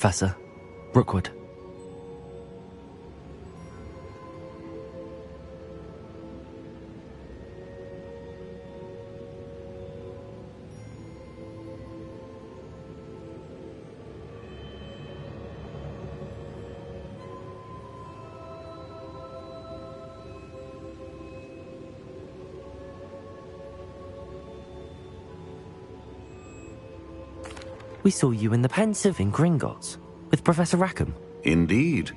Professor Rookwood. We saw you in the Pensive in Gringotts, with Professor Rackham. Indeed.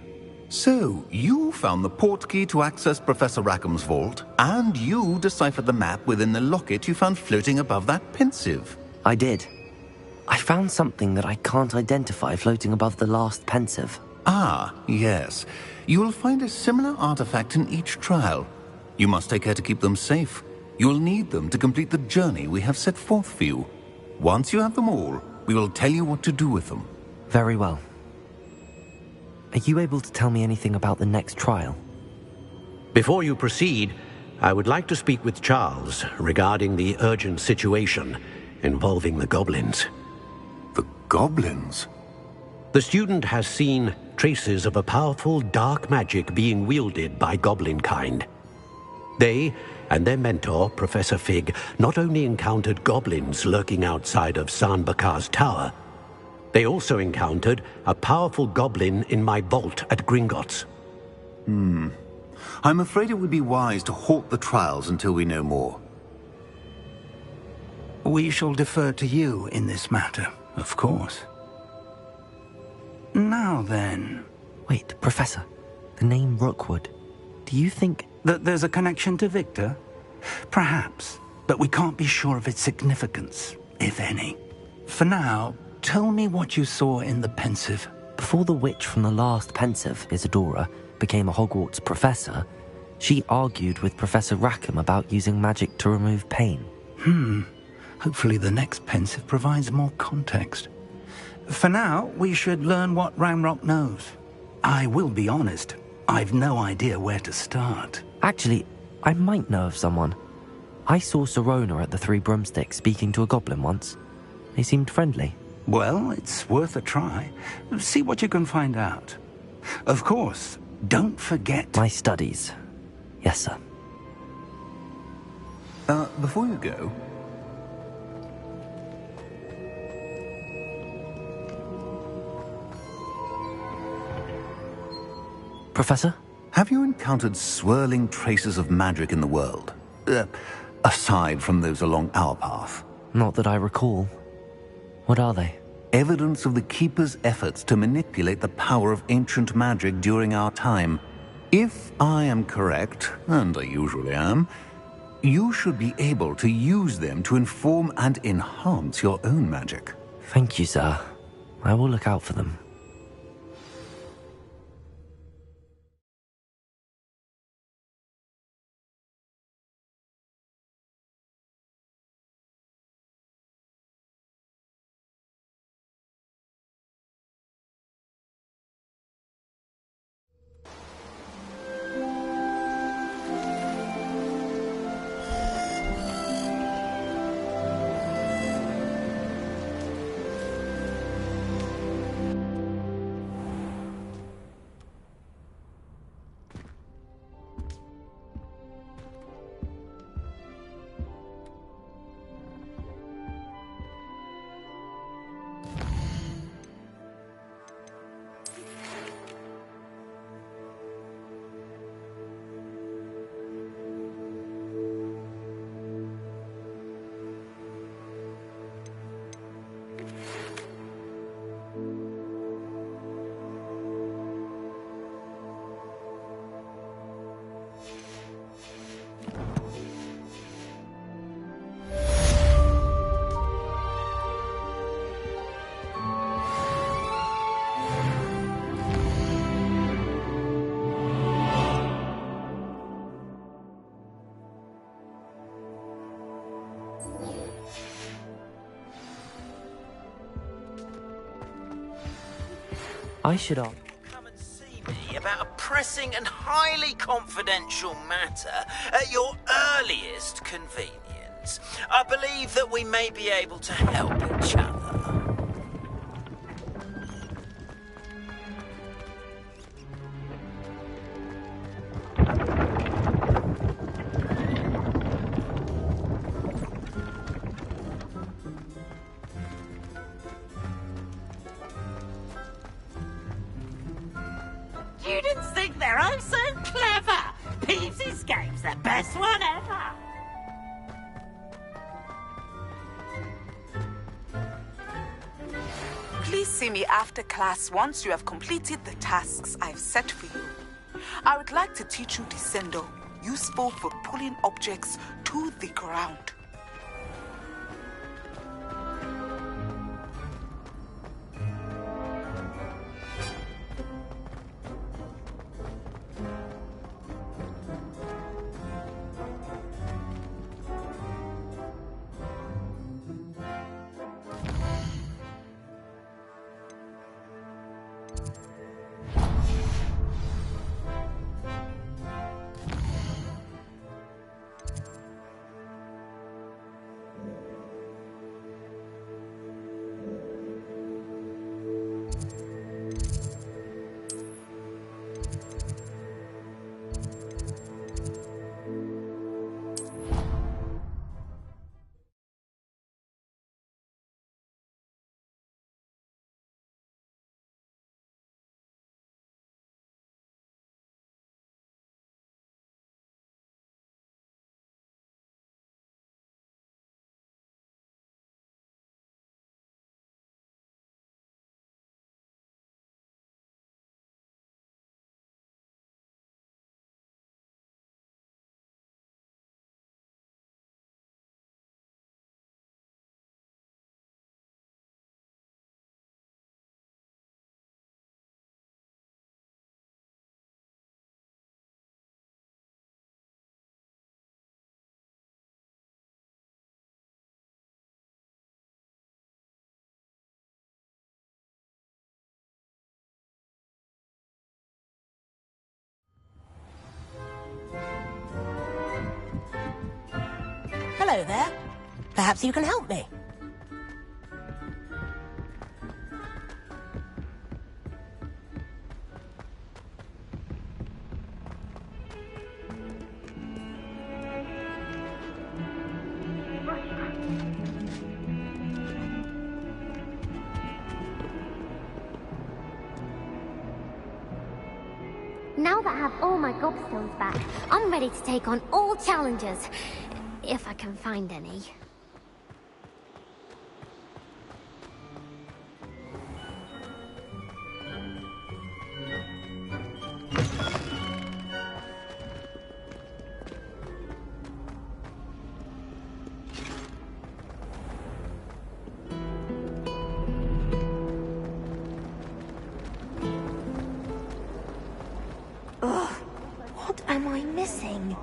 So, you found the portkey to access Professor Rackham's vault, and you deciphered the map within the locket you found floating above that Pensive. I did. I found something that I can't identify floating above the last Pensive. Ah, yes. You will find a similar artifact in each trial. You must take care to keep them safe. You will need them to complete the journey we have set forth for you. Once you have them all, we will tell you what to do with them. Very well. Are you able to tell me anything about the next trial? Before you proceed, I would like to speak with Charles regarding the urgent situation involving the goblins. The goblins? The student has seen traces of a powerful dark magic being wielded by goblin kind. They and their mentor, Professor Fig, not only encountered goblins lurking outside of Sanbakar's tower, they also encountered a powerful goblin in my vault at Gringotts. I'm afraid it would be wise to halt the trials until we know more. We shall defer to you in this matter, of course. Now then... Wait, Professor. The name Rookwood. Do you think... that there's a connection to Victor? Perhaps, but we can't be sure of its significance, if any. For now, tell me what you saw in the Pensive. Before the witch from the last Pensive, Isadora, became a Hogwarts professor, she argued with Professor Rackham about using magic to remove pain. Hopefully the next Pensive provides more context. For now, we should learn what Ranrock knows. I will be honest, I've no idea where to start. Actually, I might know of someone. I saw Sirona at the Three Broomsticks speaking to a goblin once. They seemed friendly. Well, it's worth a try. See what you can find out. Of course, don't forget... My studies. Yes, sir. Before you go... Professor? Have you encountered swirling traces of magic in the world? Aside from those along our path? Not that I recall. What are they? Evidence of the Keeper's efforts to manipulate the power of ancient magic during our time. If I am correct, and I usually am, you should be able to use them to inform and enhance your own magic. Thank you, sir. I will look out for them. I should ask. Come and see me about a pressing and highly confidential matter at your earliest convenience. I believe that we may be able to help each other. I'm so clever. Peeves' game's the best one ever. Please see me after class once you have completed the tasks I've set for you. I would like to teach you Descendo, useful for pulling objects to the ground. Hello there. Perhaps you can help me. Now that I have all my gobstones back, I'm ready to take on all challenges. If I can find any. Ugh, what am I missing?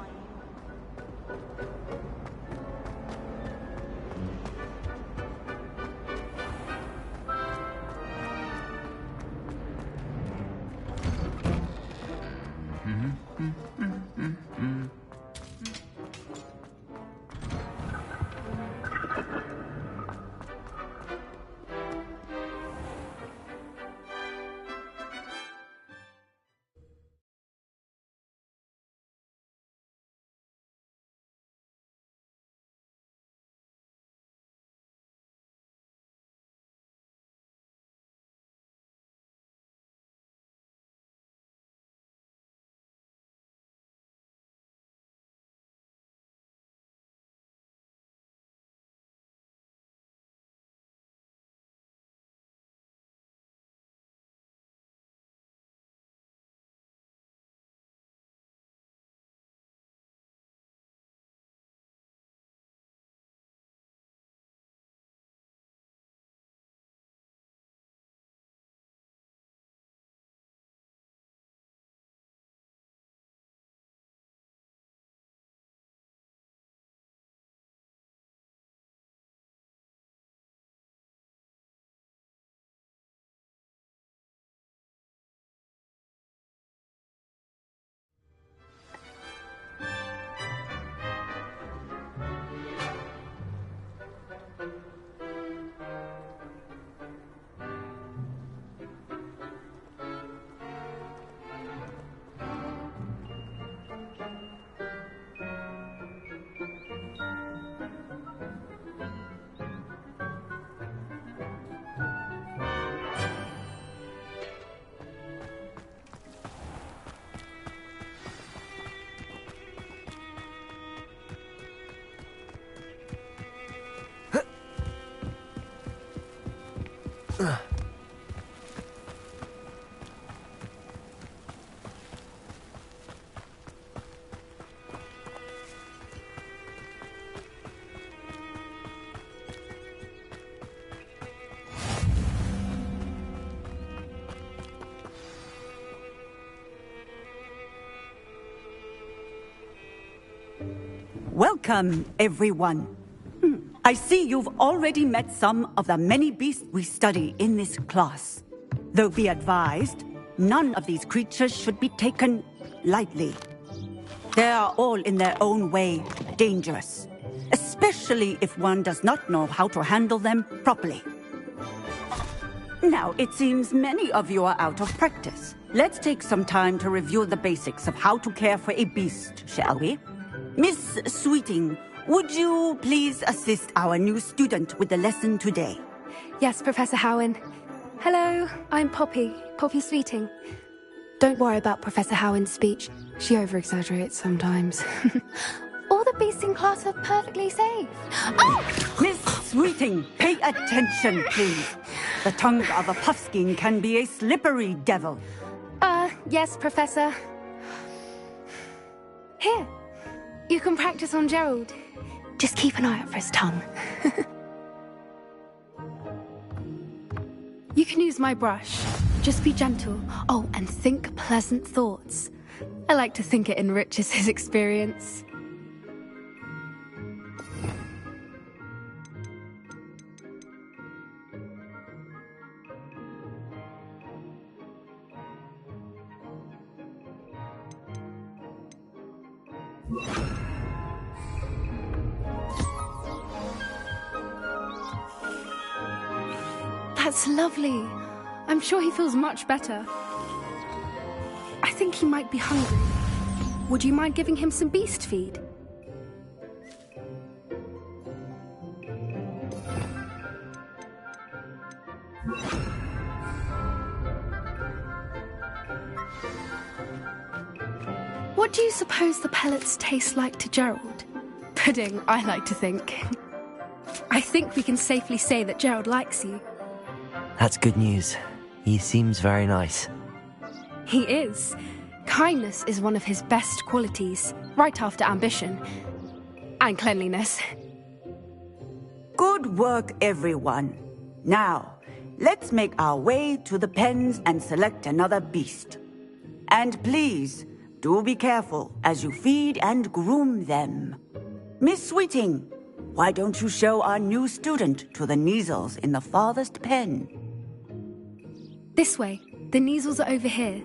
Welcome, everyone. I see you've already met some of the many beasts we study in this class. Though be advised, none of these creatures should be taken lightly. They are all in their own way dangerous, especially if one does not know how to handle them properly. Now, it seems many of you are out of practice. Let's take some time to review the basics of how to care for a beast, shall we? Miss Sweeting, would you please assist our new student with the lesson today? Yes, Professor Howen. Hello, I'm Poppy Sweeting. Don't worry about Professor Howen's speech. She over-exaggerates sometimes. All the beasts in class are perfectly safe. Oh! Miss Sweeting, pay attention, please. The tongue of a puffskein can be a slippery devil. Yes, Professor. Here. You can practice on Gerald. Just keep an eye out for his tongue. You can use my brush. Just be gentle. Oh, and think pleasant thoughts. I like to think it enriches his experience. That's lovely. I'm sure he feels much better. I think he might be hungry. Would you mind giving him some beast feed? What do you suppose the pellets taste like to Gerald? Pudding, I like to think. I think we can safely say that Gerald likes you. That's good news. He seems very nice. He is. Kindness is one of his best qualities, right after ambition. And cleanliness. Good work, everyone. Now, let's make our way to the pens and select another beast. And please, do be careful as you feed and groom them. Miss Sweeting, why don't you show our new student to the Neasels in the farthest pen? This way. The Neasels are over here.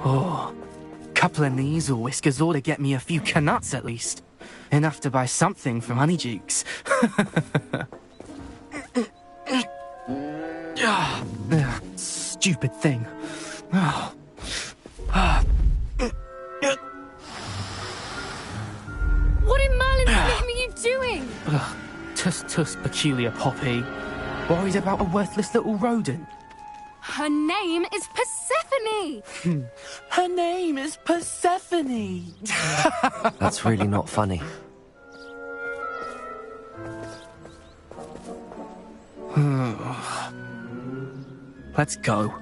Oh, couple of Neasel whiskers ought to get me a few canuts at least. Enough to buy something from Honeydukes. Stupid thing. What in Merlin's name are you doing? Tuss, peculiar Poppy. Worried about a worthless little rodent. Her name is Persephone! Her name is Persephone! That's really not funny. Let's go.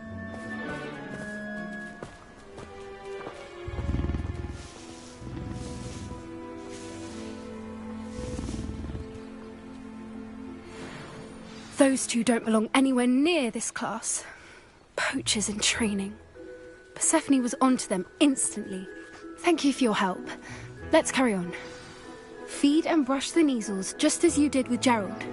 Those two don't belong anywhere near this class. Poachers in training. Persephone was onto them instantly. Thank you for your help. Let's carry on. Feed and brush the Neasels just as you did with Gerald.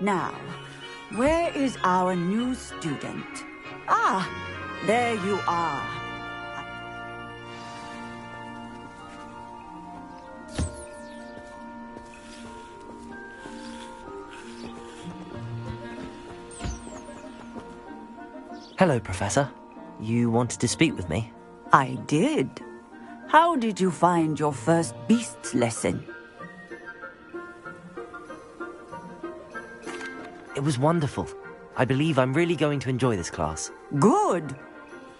Now, where is our new student? Ah, there you are. Hello, Professor. You wanted to speak with me? I did. how did you find your first beasts lesson? It was wonderful. I believe I'm really going to enjoy this class. Good.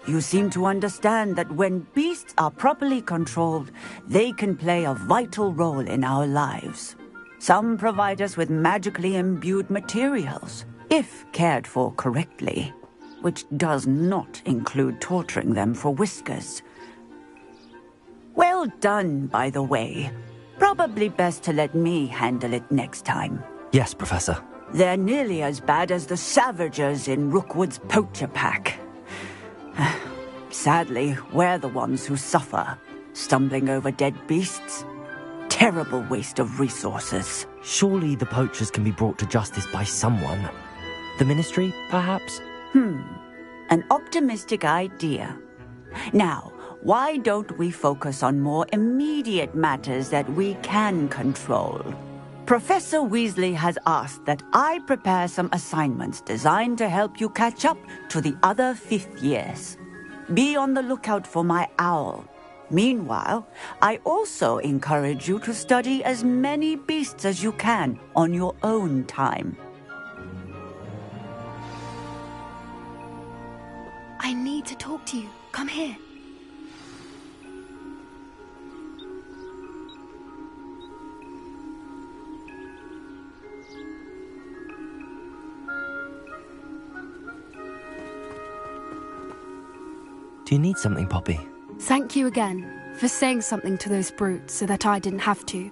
You seem to understand that when beasts are properly controlled, they can play a vital role in our lives. Some provide us with magically imbued materials, if cared for correctly, which does not include torturing them for whiskers. Well done, by the way. Probably best to let me handle it next time. Yes, Professor. They're nearly as bad as the Savagers in Rookwood's poacher pack. Sadly, we're the ones who suffer, stumbling over dead beasts. Terrible waste of resources. Surely the poachers can be brought to justice by someone. The Ministry, perhaps? An optimistic idea. Now, why don't we focus on more immediate matters that we can control? Professor Weasley has asked that I prepare some assignments designed to help you catch up to the other 5th years. Be on the lookout for my owl. Meanwhile, I also encourage you to study as many beasts as you can on your own time. I need to talk to you. Come here. Do you need something, Poppy? Thank you again for saying something to those brutes so that I didn't have to.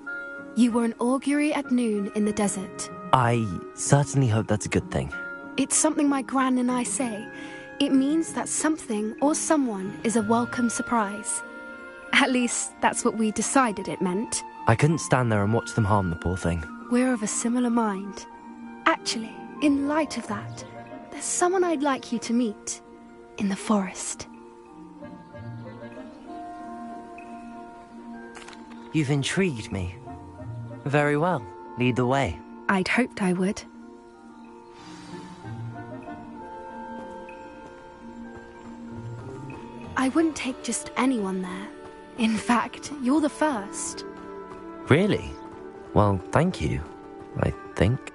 You were an augury at noon in the desert. I certainly hope that's a good thing. It's something my gran and I say. It means that something or someone is a welcome surprise. At least, that's what we decided it meant. I couldn't stand there and watch them harm the poor thing. We're of a similar mind. Actually, in light of that, there's someone I'd like you to meet. In the forest. You've intrigued me. Very well. Lead the way. I'd hoped I would. I wouldn't take just anyone there. In fact, you're the first. Really? Well, thank you, I think.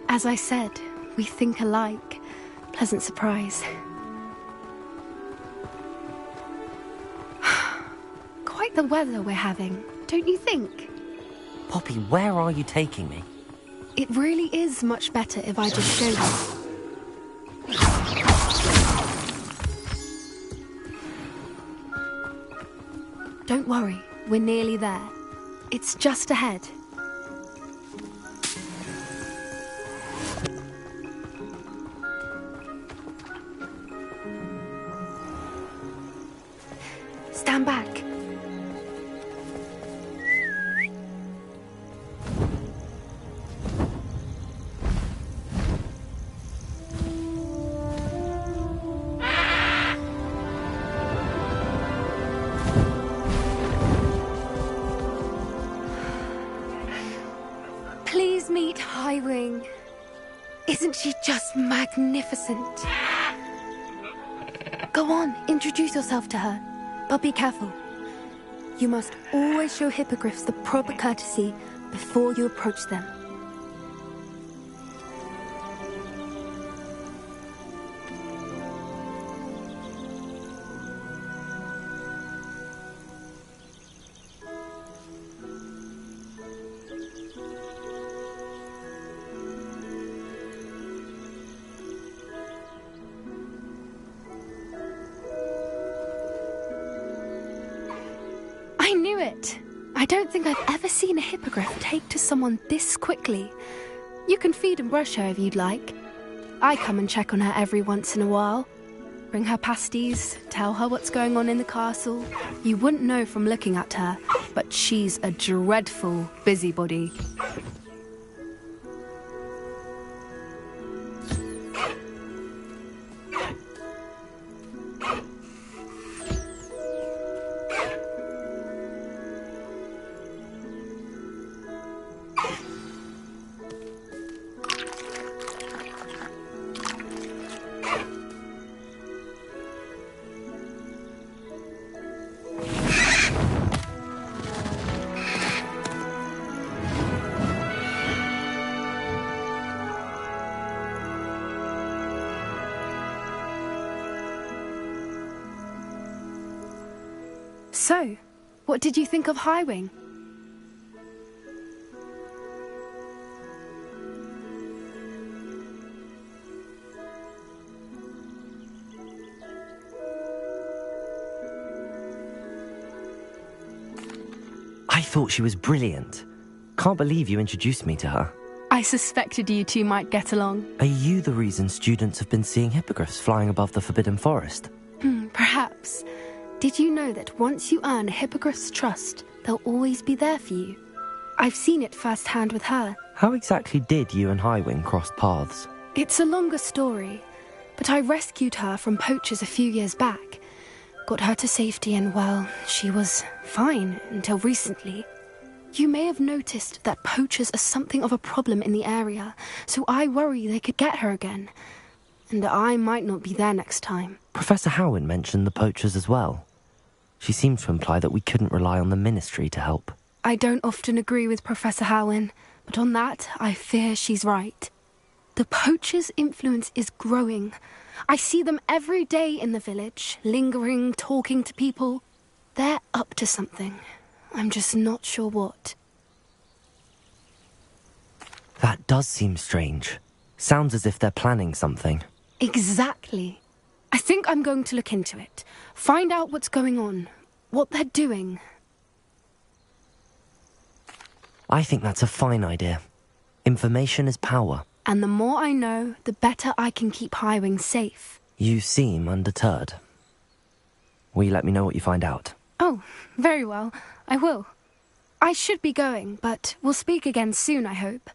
As I said, we think alike. Pleasant surprise. Quite the weather we're having, don't you think? Poppy, where are you taking me? It really is much better if I just show you. Don't worry, we're nearly there. It's just ahead. Stand back. Please meet Highwing. Isn't she just magnificent? Go on, introduce yourself to her. But be careful. You must always show hippogriffs the proper courtesy before you approach them. I knew it! I don't think I've ever seen a hippogriff take to someone this quickly. You can feed and brush her if you'd like. I come and check on her every once in a while. Bring her pasties, tell her what's going on in the castle. You wouldn't know from looking at her, but she's a dreadful busybody. So, what did you think of Highwing? I thought she was brilliant. Can't believe you introduced me to her. I suspected you two might get along. Are you the reason students have been seeing hippogriffs flying above the Forbidden Forest? Perhaps. Did you know that once you earn a hippogriff's trust, they'll always be there for you? I've seen it firsthand with her. How exactly did you and Highwing cross paths? It's a longer story, but I rescued her from poachers a few years back. Got her to safety and, well, she was fine until recently. You may have noticed that poachers are something of a problem in the area, so I worry they could get her again. And I might not be there next time. Professor Howin mentioned the poachers as well. She seemed to imply that we couldn't rely on the ministry to help. I don't often agree with Professor Howin, but on that, I fear she's right. The poachers' influence is growing. I see them every day in the village, lingering, talking to people. They're up to something. I'm just not sure what. That does seem strange. Sounds as if they're planning something. Exactly. I think I'm going to look into it. Find out what's going on. What they're doing. I think that's a fine idea. Information is power. And the more I know, the better I can keep Highwing safe. You seem undeterred. Will you let me know what you find out? Oh, very well. I will. I should be going, but we'll speak again soon, I hope.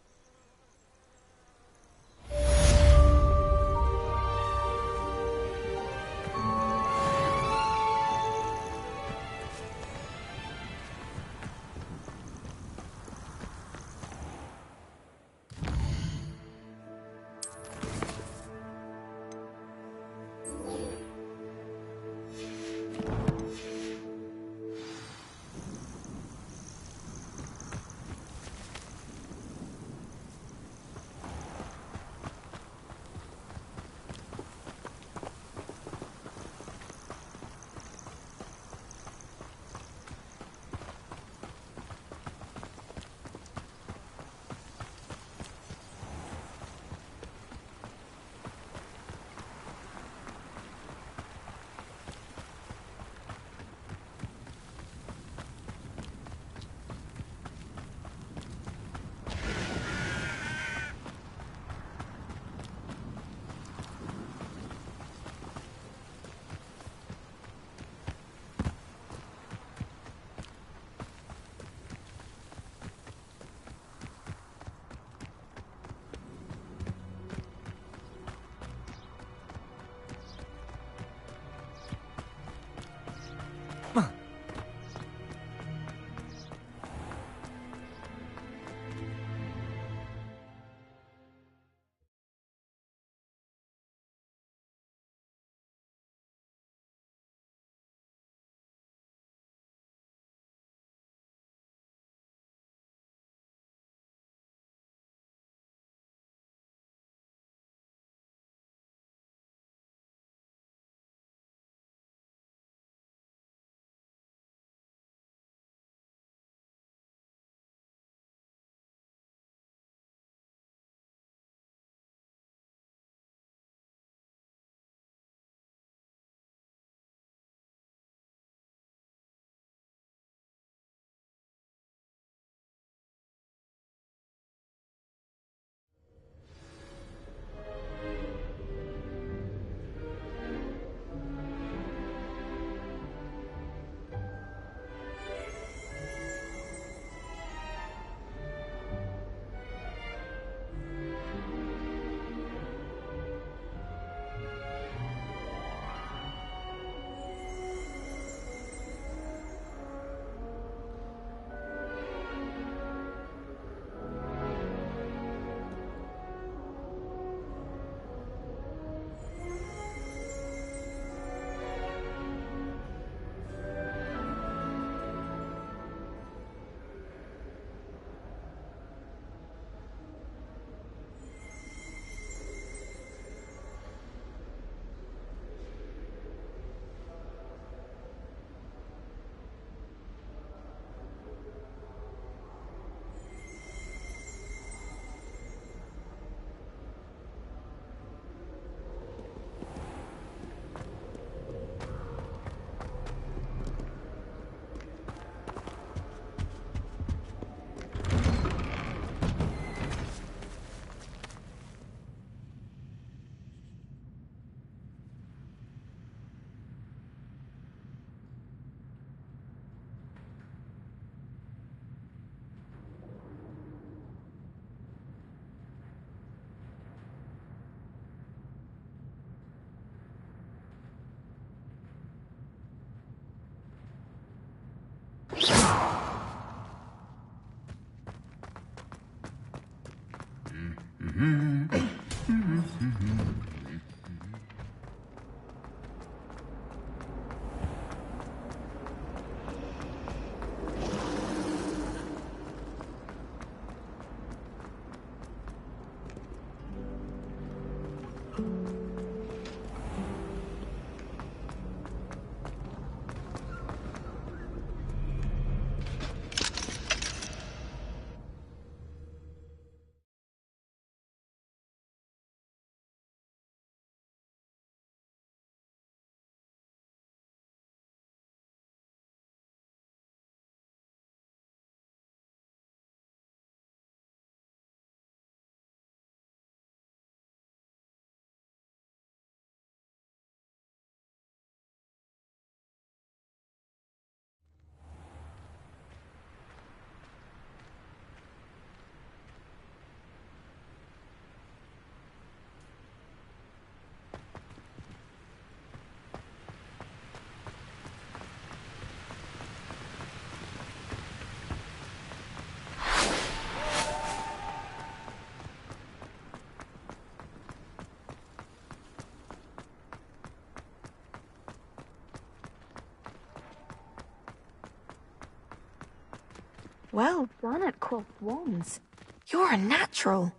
Well done at Croft Wands. You're a natural.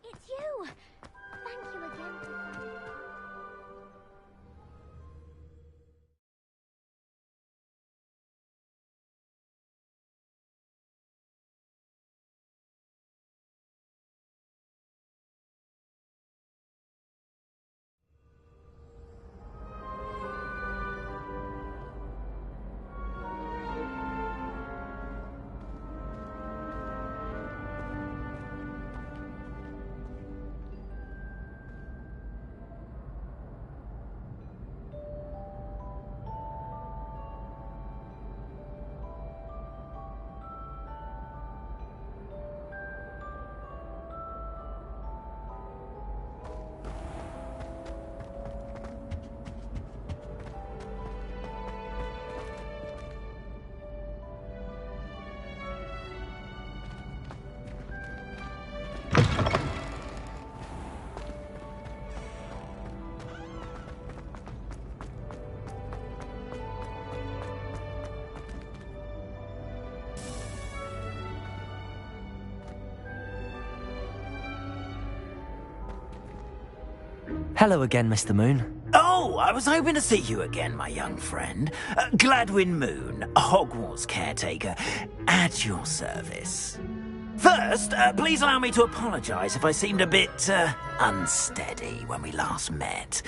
It's you! Thank you again. Hello again, Mr. Moon. Oh, I was hoping to see you again, my young friend. Gladwin Moon, Hogwarts caretaker, at your service. First, please allow me to apologise if I seemed a bit, unsteady when we last met.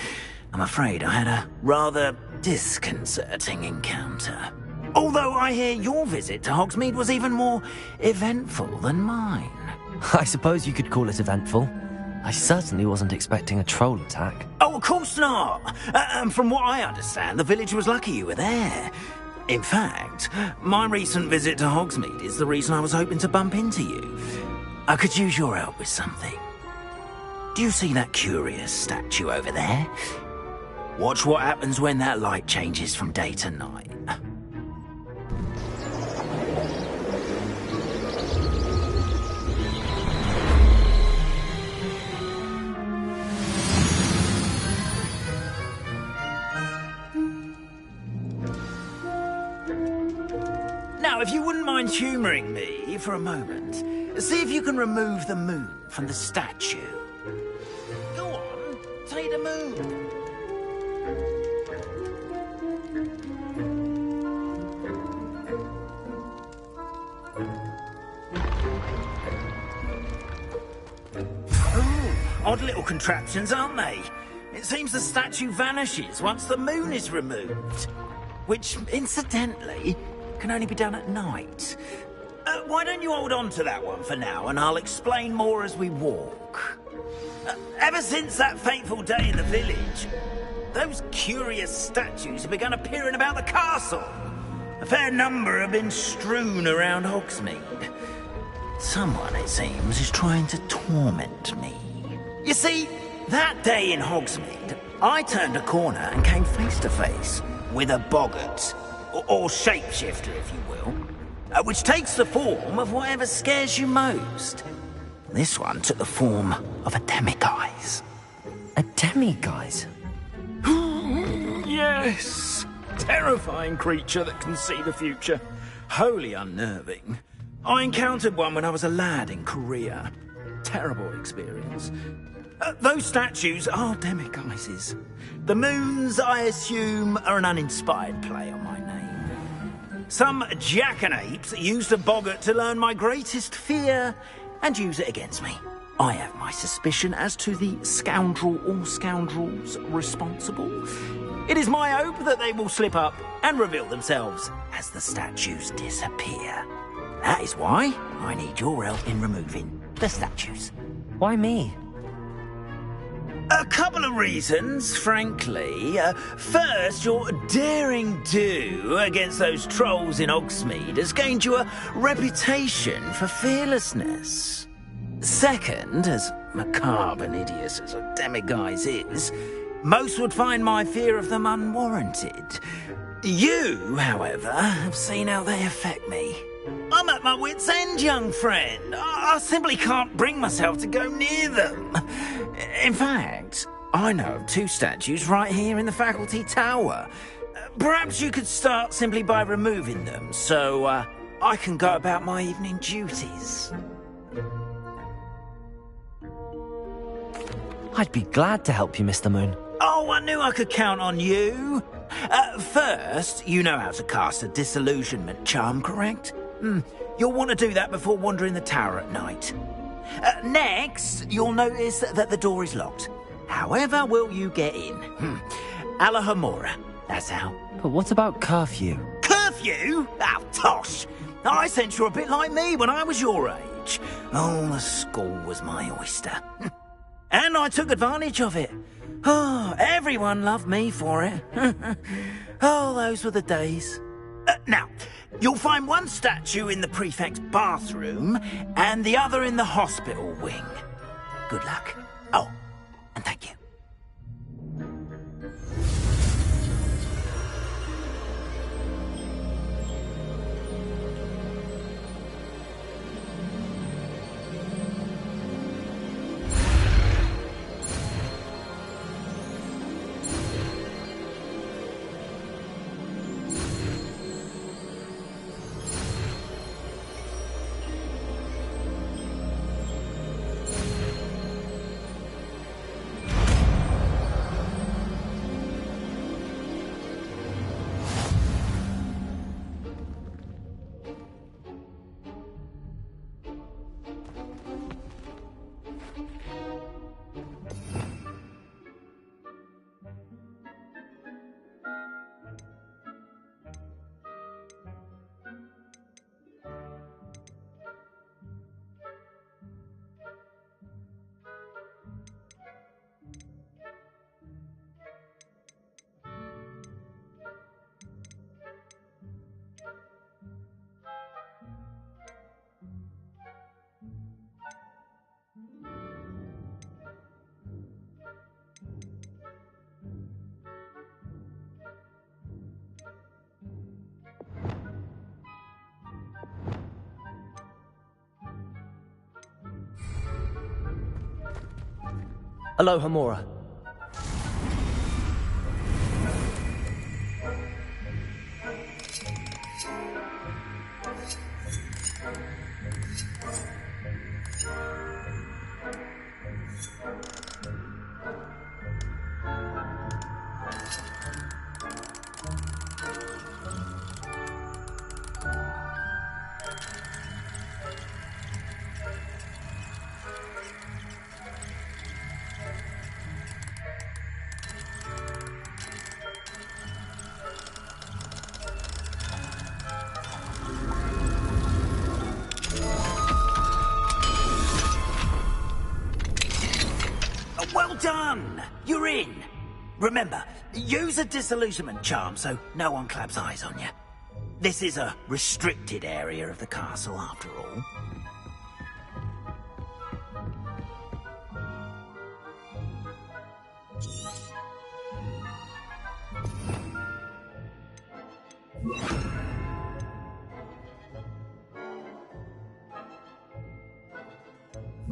I'm afraid I had a rather disconcerting encounter. Although I hear your visit to Hogsmeade was even more eventful than mine. I suppose you could call it eventful. I certainly wasn't expecting a troll attack. Oh, of course not. From what I understand, the village was lucky you were there. In fact, my recent visit to Hogsmeade is the reason I was hoping to bump into you. I could use your help with something. Do you see that curious statue over there? Watch what happens when that light changes from day to night. Now, if you wouldn't mind humouring me for a moment, see if you can remove the moon from the statue. Go on, take the moon. Oh, odd little contraptions, aren't they? It seems the statue vanishes once the moon is removed. Which, incidentally, can only be done at night. Why don't you hold on to that one for now, and I'll explain more as we walk. Ever since that fateful day in the village, those curious statues have begun appearing about the castle. A fair number have been strewn around Hogsmeade. Someone, it seems, is trying to torment me. You see, that day in Hogsmeade, I turned a corner and came face to face with a boggart. Or shapeshifter, if you will. which takes the form of whatever scares you most. This one took the form of a demiguise. A demiguise? Yes! Terrifying creature that can see the future. Wholly unnerving. I encountered one when I was a lad in Korea. Terrible experience. Those statues are demiguises. The moons, I assume, are an uninspired play on my name. Some jackanapes used a boggart to learn my greatest fear and use it against me. I have my suspicion as to the scoundrel or scoundrels responsible. It is my hope that they will slip up and reveal themselves as the statues disappear. That is why I need your help in removing the statues. Why me? A couple of reasons, frankly. First, your daring do against those trolls in Hogsmeade has gained you a reputation for fearlessness. Second, as macabre and hideous as a demiguise is, most would find my fear of them unwarranted. You, however, have seen how they affect me. I'm at my wit's end, young friend. I simply can't bring myself to go near them. In fact, I know of 2 statues right here in the faculty tower. Perhaps you could start simply by removing them, so I can go about my evening duties. I'd be glad to help you, Mr. Moon. Oh, I knew I could count on you. First, you know how to cast a disillusionment charm, correct? You'll want to do that before wandering the tower at night. Next, you'll notice that the door is locked. However will you get in? Alahomora, that's how. But what about curfew? Curfew? Oh, tosh! I sense you're a bit like me when I was your age. Oh, the school was my oyster. And I took advantage of it. Oh, everyone loved me for it. Oh, those were the days. Now, you'll find one statue in the prefect's bathroom and the other in the hospital wing. Good luck. Oh, and thank you. Alohomora. Well done! You're in! Remember, use a disillusionment charm so no one claps eyes on you. This is a restricted area of the castle, after all.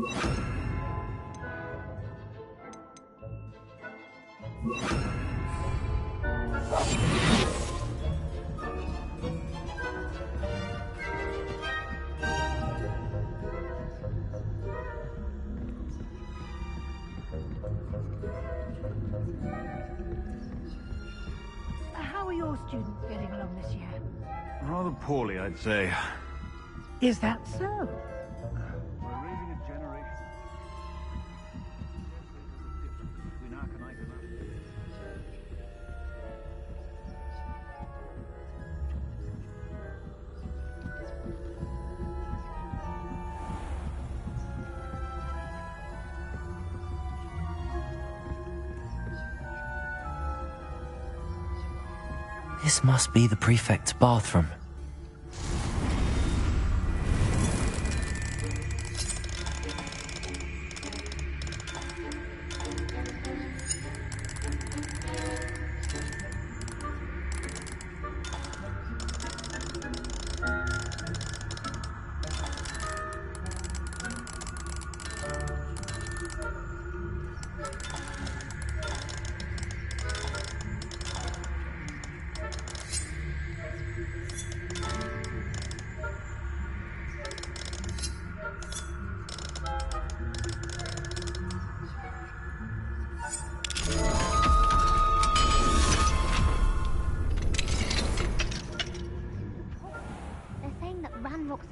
How are your students getting along this year? Rather poorly, I'd say. Is that so? We're raising a generation. Between Arcanite and This must be the prefect's bathroom.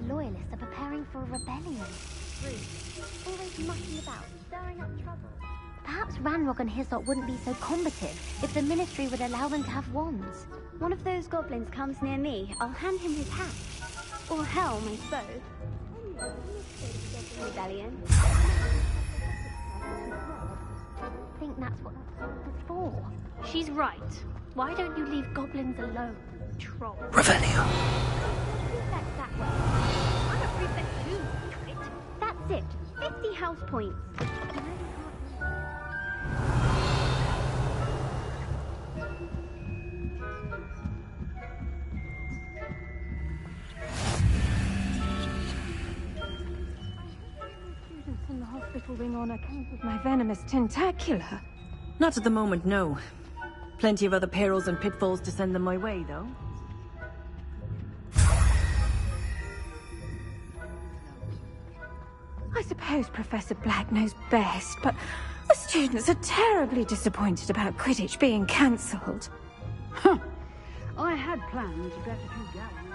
loyalists are preparing for a rebellion. Always mucking about, stirring up trouble. Perhaps Ranrock and his lot wouldn't be so combative if the Ministry would allow them to have wands. One of those goblins comes near me, I'll hand him his hat. Or helm, I suppose. Rebellion. I think that's what it's for. She's right. Why don't you leave goblins alone, troll? Revelio. Prefect that way. I'm a prefect too, twit. That's it. 50 house points. Students in the hospital ring on account of my venomous tentacular. Not at the moment, no. Plenty of other perils and pitfalls to send them my way, though. I suppose Professor Black knows best, but the students are terribly disappointed about Quidditch being cancelled. Huh. I had planned to get a few gatherings.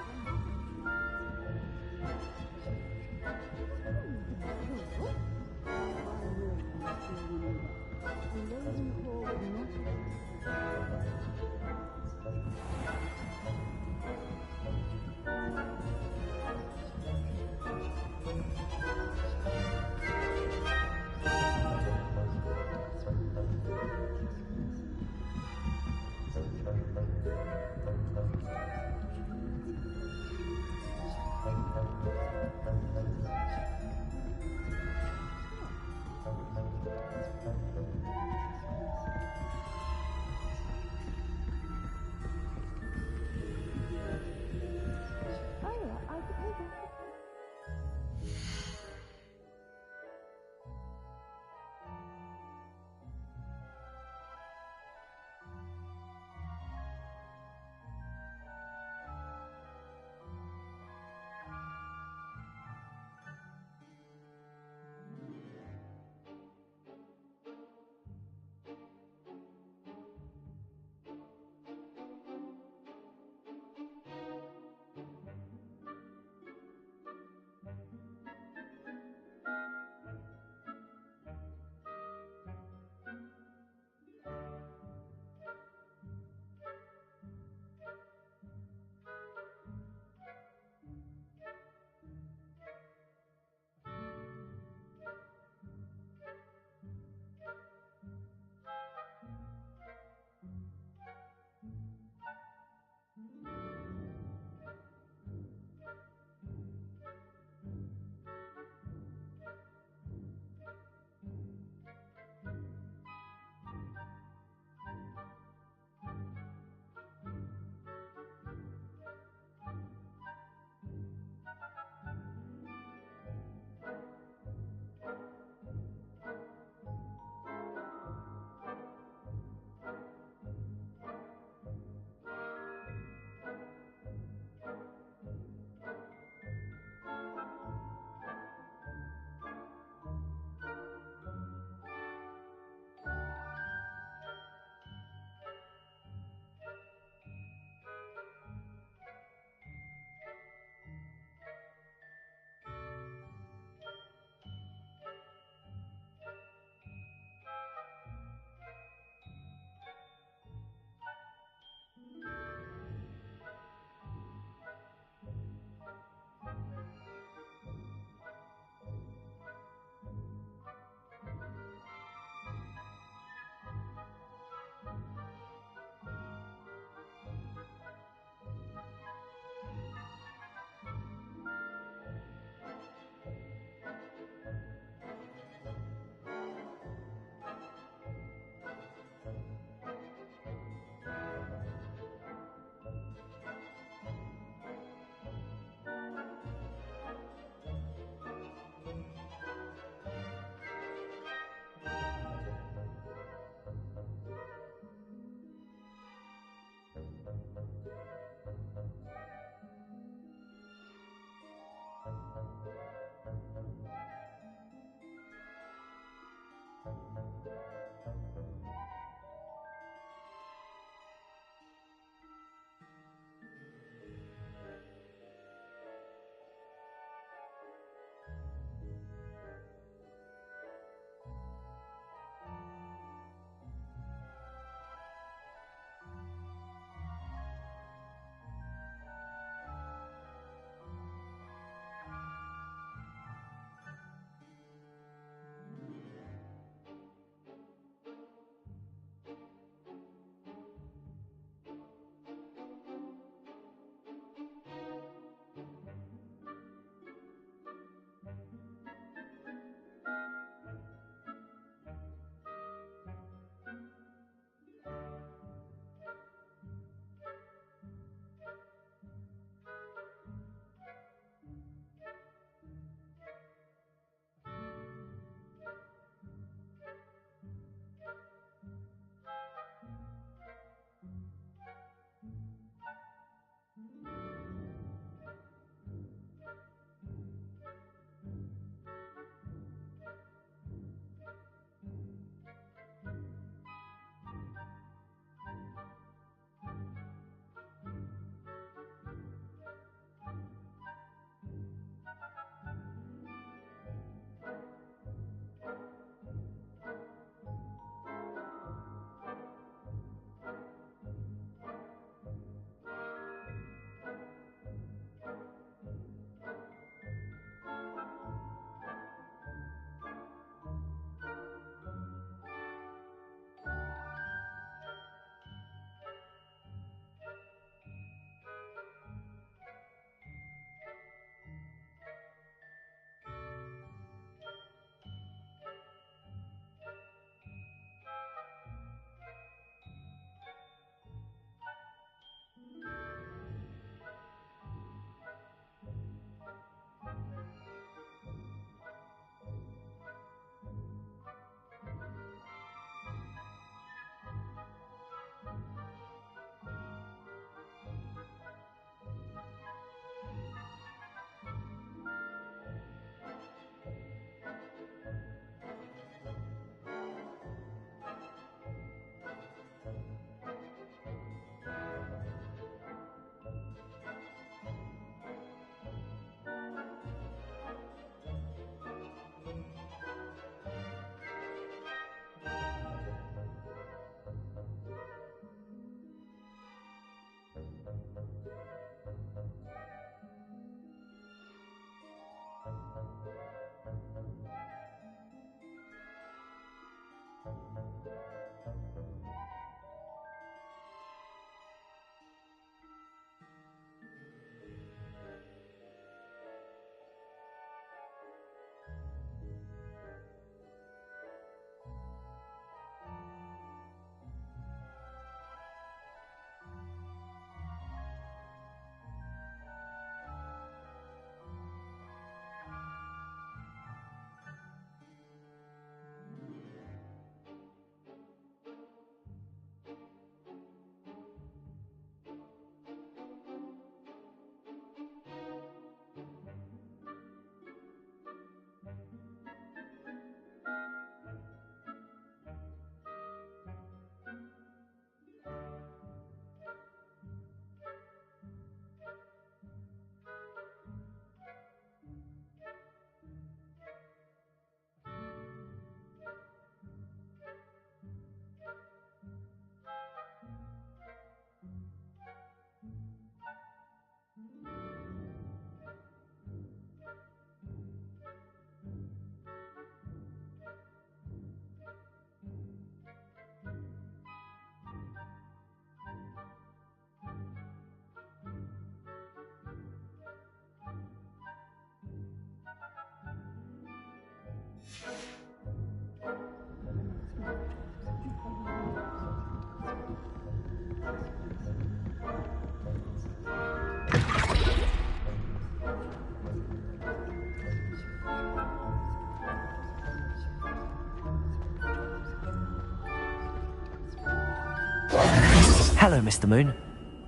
Hello, Mr. Moon.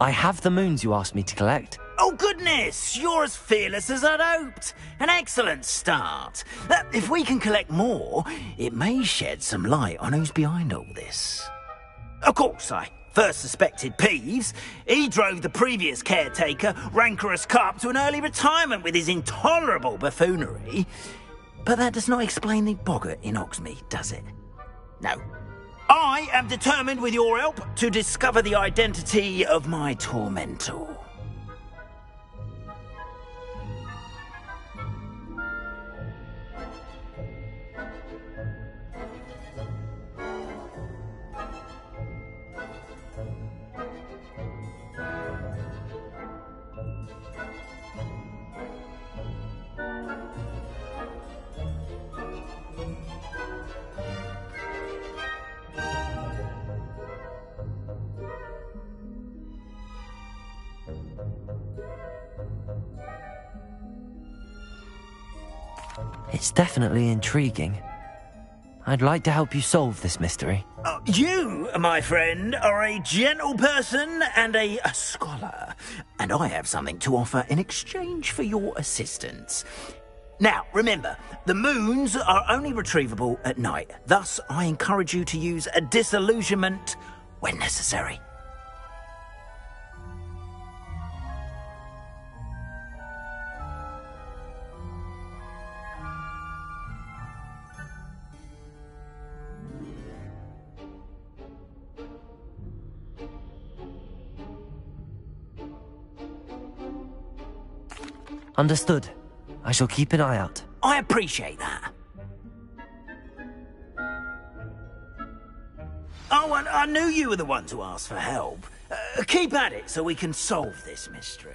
I have the moons you asked me to collect. Oh, goodness! You're as fearless as I'd hoped. An excellent start. If we can collect more, it may shed some light on who's behind all this. Of course, I first suspected Peeves. He drove the previous caretaker, rancorous carp, to an early retirement with his intolerable buffoonery. But that does not explain the boggart in Hogsmeade, does it? No. I am determined, with your help, to discover the identity of my tormentor. It's definitely intriguing. I'd like to help you solve this mystery. You, my friend, are a gentle person and a scholar, and I have something to offer in exchange for your assistance. Now, remember, the moons are only retrievable at night. Thus, I encourage you to use a disillusionment when necessary. Understood. I shall keep an eye out. I appreciate that. Oh, and I knew you were the one to ask for help. Keep at it so we can solve this mystery.